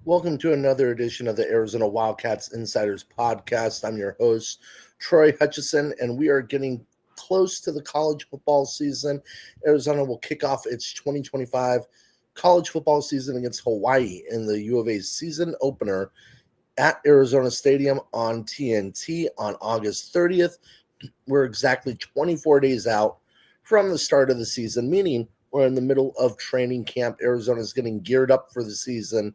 Welcome to another edition of the Arizona Wildcats Insiders Podcast. I'm your host, Troy Hutchison, and we are getting close to the college football season. Arizona will kick off its 2025 college football season against Hawaii in the U of A's season opener at Arizona Stadium on TNT on August 30th. We're exactly 24 days out from the start of the season, meaning we're in the middle of training camp. Arizona is getting geared up for the season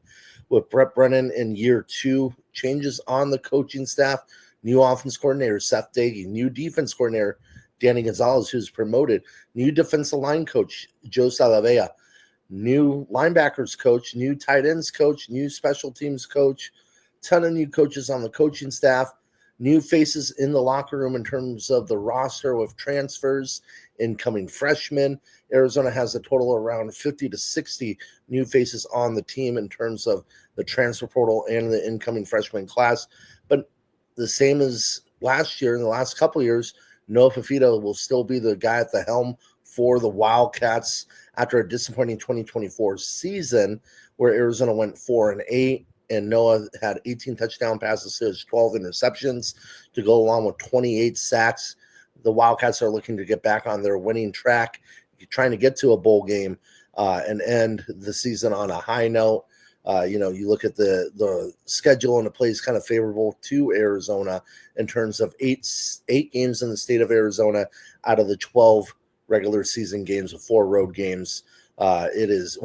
with Brett Brennan in year two, changes on the coaching staff, new offense coordinator Seth Dagey, new defense coordinator Danny Gonzalez, who's promoted, new defensive line coach Joe Salavea, new linebackers coach, new tight ends coach, new special teams coach, ton of new coaches on the coaching staff, new faces in the locker room in terms of the roster with transfers, incoming freshmen. Arizona has a total around 50 to 60 new faces on the team in terms of the transfer portal and the incoming freshman class. But the same as last year, in the last couple of years, Noah Fifita will still be the guy at the helm for the Wildcats after a disappointing 2024 season where Arizona went 4-8. And Noah had 18 touchdown passes to his 12 interceptions to go along with 28 sacks. The Wildcats are looking to get back on their winning track, trying to get to a bowl game and end the season on a high note. You look at the schedule, and the play is kind of favorable to Arizona in terms of eight games in the state of Arizona out of the 12 regular season games with 4 road games. It is,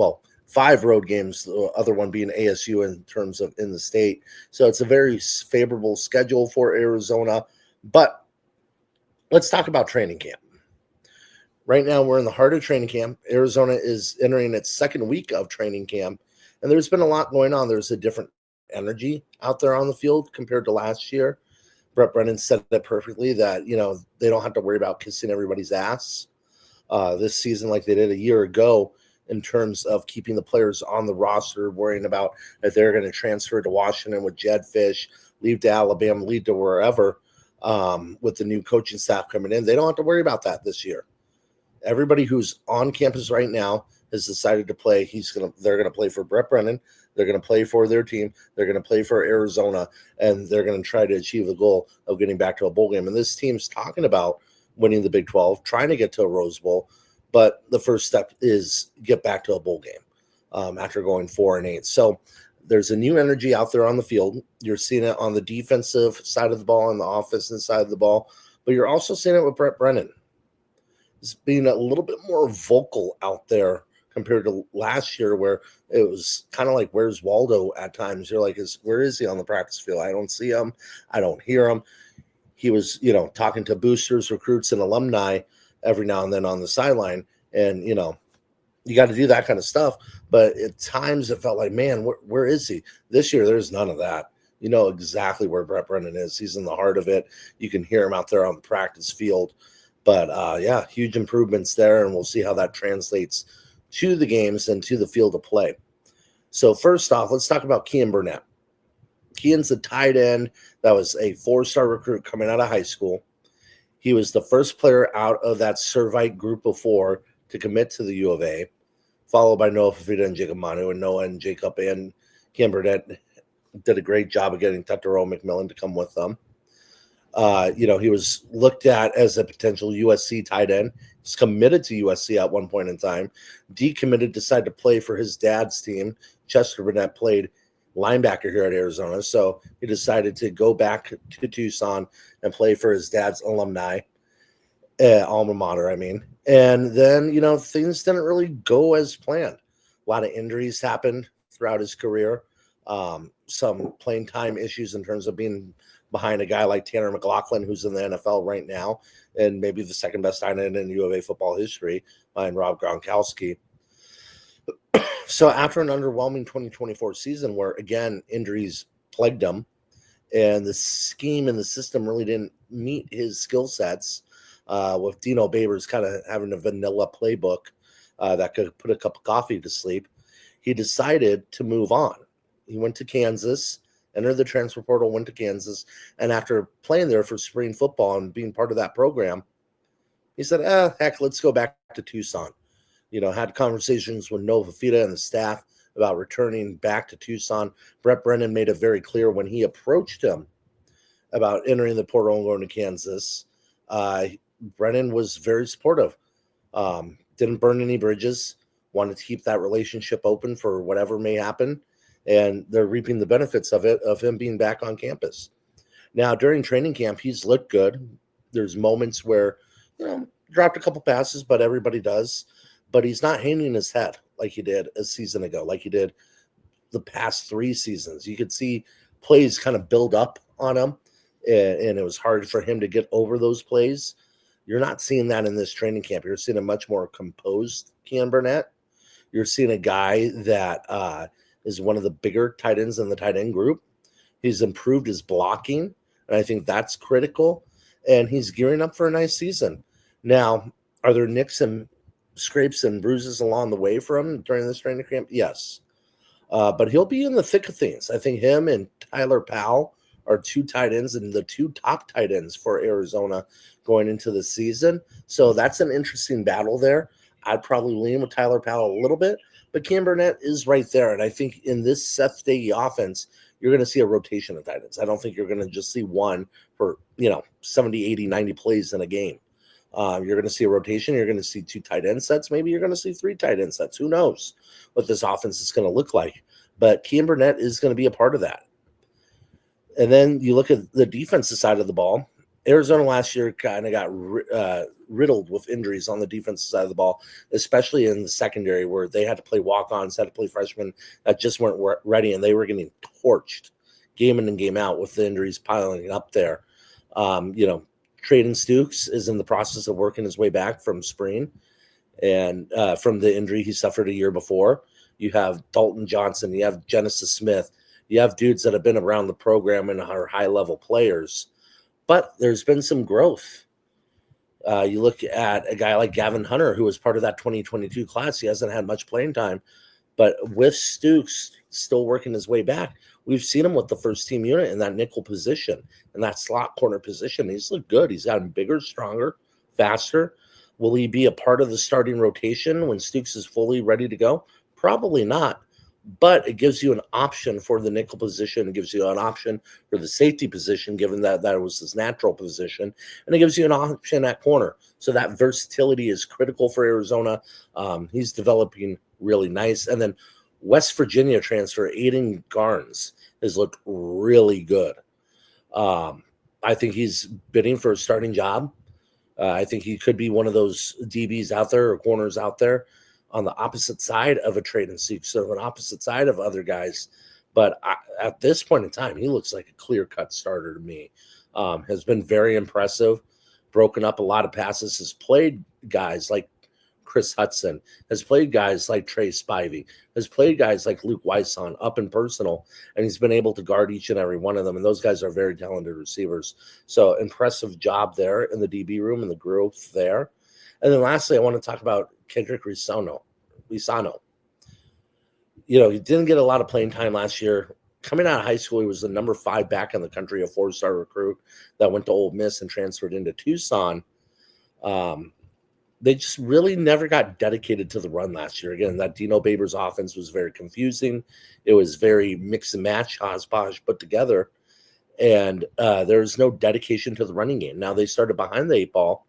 5 road games, the other one being ASU in terms of in the state. So it's a very favorable schedule for Arizona. But let's talk about training camp. Right now, we're in the heart of training camp. Arizona is entering its second week of training camp, and there's been a lot going on. There's a different energy out there on the field compared to last year. Brett Brennan said it perfectly that, they don't have to worry about kissing everybody's ass this season like they did a year ago, in terms of keeping the players on the roster, worrying about if they're going to transfer to Washington with Jed Fish, leave to Alabama, leave to wherever, with the new coaching staff coming in. They don't have to worry about that this year. Everybody who's on campus right now has decided to play. They're going to play for Brett Brennan. They're going to play for their team. They're going to play for Arizona, and they're going to try to achieve the goal of getting back to a bowl game. And this team's talking about winning the Big 12, trying to get to a Rose Bowl. But the first step is get back to a bowl game after going 4-8. So there's a new energy out there on the field. You're seeing it on the defensive side of the ball and the offensive side of the ball, but you're also seeing it with Brett Brennan. He's being a little bit more vocal out there compared to last year, where it was kind of like, where's Waldo at times? You're like, where is he on the practice field? I don't see him. I don't hear him. He was, talking to boosters, recruits, and alumni every now and then on the sideline. And, you got to do that kind of stuff. But at times it felt like, man, where is he? This year, there's none of that. You know exactly where Brett Brennan is. He's in the heart of it. You can hear him out there on the practice field. But, huge improvements there, and we'll see how that translates to the games and to the field of play. So first off, let's talk about Kean Burnett. Kean's a tight end that was a 4-star recruit coming out of high school. He was the first player out of that Servite group of 4 to commit to the U of A, followed by Noah Fifita and Jacob Manu. And Noah and Jacob and Kean Burnett did a great job of getting Tetero McMillan to come with them. He was looked at as a potential USC tight end. He's committed to USC at one point in time. Decommitted, decided to play for his dad's team. Chester Burnett played linebacker here at Arizona, so he decided to go back to Tucson and play for his dad's alumni, alma mater, And then, things didn't really go as planned. A lot of injuries happened throughout his career. Some playing time issues in terms of being behind a guy like Tanner McLaughlin, who's in the NFL right now, and maybe the second best tight end in U of A football history, behind Rob Gronkowski. So after an underwhelming 2024 season where, again, injuries plagued him and the scheme and the system really didn't meet his skill sets, with Dino Babers kind of having a vanilla playbook that could put a cup of coffee to sleep, he decided to move on. He went to Kansas, entered the transfer portal, went to Kansas, and after playing there for spring football and being part of that program, he said, heck, let's go back to Tucson. Had conversations with Noah Fifita and the staff about returning back to Tucson. Brett Brennan made it very clear when he approached him about entering the portal and going to Kansas. Brennan was very supportive. Didn't burn any bridges, wanted to keep that relationship open for whatever may happen. And they're reaping the benefits of it, of him being back on campus. Now, during training camp, he's looked good. There's moments where, dropped a couple passes, but everybody does. But he's not hanging his head like he did a season ago, like he did the past 3 seasons. You could see plays kind of build up on him, and it was hard for him to get over those plays. You're not seeing that in this training camp. You're seeing a much more composed Cam Burnett. You're seeing a guy that is one of the bigger tight ends in the tight end group. He's improved his blocking, and I think that's critical. And he's gearing up for a nice season. Now, are there nicks and scrapes and bruises along the way for him during this training camp? Yes. But he'll be in the thick of things. I think him and Tyler Powell are 2 tight ends and the 2 top tight ends for Arizona going into the season. So that's an interesting battle there. I'd probably lean with Tyler Powell a little bit, but Cam Burnett is right there. And I think in this Seth Stagey offense, you're going to see a rotation of tight ends. I don't think you're going to just see one for, 70, 80, 90 plays in a game. You're going to see a rotation. You're going to see 2 tight end sets. Maybe you're going to see 3 tight end sets. Who knows what this offense is going to look like? But Cam Burnett is going to be a part of that. And then you look at the defensive side of the ball. Arizona last year kind of got riddled with injuries on the defensive side of the ball, especially in the secondary where they had to play walk-ons, had to play freshmen that just weren't ready, and they were getting torched game in and game out with the injuries piling up there. Traden Stukes is in the process of working his way back from spring and from the injury he suffered a year before. You have Dalton Johnson. You have Genesis Smith. You have dudes that have been around the program and are high-level players. But there's been some growth. You look at a guy like Gavin Hunter, who was part of that 2022 class. He hasn't had much playing time. But with Stukes still working his way back, we've seen him with the first-team unit in that nickel position, in that slot corner position. He's looked good. He's gotten bigger, stronger, faster. Will he be a part of the starting rotation when Stukes is fully ready to go? Probably not. But it gives you an option for the nickel position. It gives you an option for the safety position, given that that was his natural position. And it gives you an option at corner. So that versatility is critical for Arizona. He's developing really nice. And then West Virginia transfer Aiden Garnes has looked really good. I think he's bidding for a starting job. I think he could be one of those DBs out there or corners out there on the opposite side of a trade and seek, sort of an opposite side of other guys. But at this point in time, he looks like a clear-cut starter to me. Has been very impressive, broken up a lot of passes, has played guys like Chris Hudson, has played guys like Trey Spivey, has played guys like Luke Weisson up and personal, and he's been able to guard each and every one of them. And those guys are very talented receivers. So impressive job there in the DB room and the growth there. And then lastly, I want to talk about Kendrick Risano. He didn't get a lot of playing time last year. Coming out of high school, he was the number 5 back in the country, a 4-star recruit that went to Ole Miss and transferred into Tucson. They just really never got dedicated to the run last year. Again, that Dino Babers offense was very confusing. It was very mix and match, hodgepodge put together. And there was no dedication to the running game. Now they started behind the 8 ball,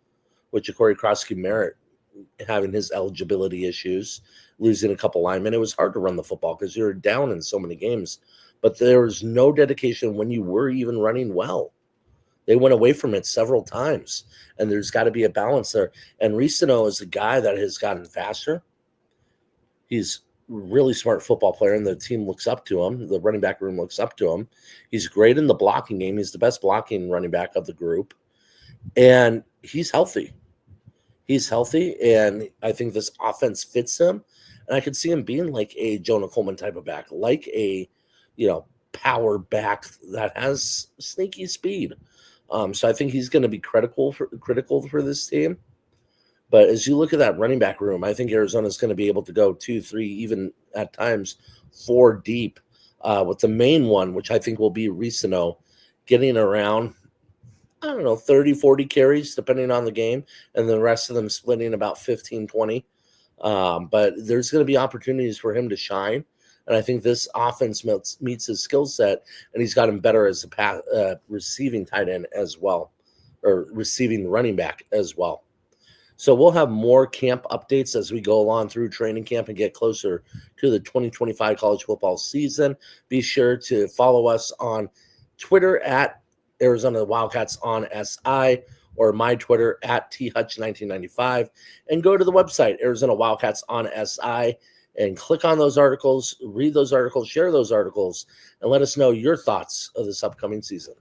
with Ja'Cory Crosskey-Merritt having his eligibility issues, losing a couple linemen. It was hard to run the football because you were down in so many games. But there was no dedication when you were even running well. They went away from it several times, and there's got to be a balance there. And Risano is a guy that has gotten faster. He's a really smart football player, and the team looks up to him. The running back room looks up to him. He's great in the blocking game. He's the best blocking running back of the group. And he's healthy. And I think this offense fits him. And I could see him being like a Jonah Coleman type of back, like a, power back that has sneaky speed. So I think he's going to be critical for this team. But as you look at that running back room, I think Arizona is going to be able to go 2, 3, even at times 4 deep, with the main one, which I think will be Risano, getting around 30, 40 carries, depending on the game, and the rest of them splitting about 15, 20. But there's going to be opportunities for him to shine. And I think this offense meets his skill set, and he's gotten better as a receiving tight end as well, or receiving running back as well. So we'll have more camp updates as we go along through training camp and get closer to the 2025 college football season. Be sure to follow us on Twitter at Arizona Wildcats on SI, or my Twitter at THutch1995, and go to the website Arizona Wildcats on SI and click on those articles, read those articles, share those articles, and let us know your thoughts of this upcoming season.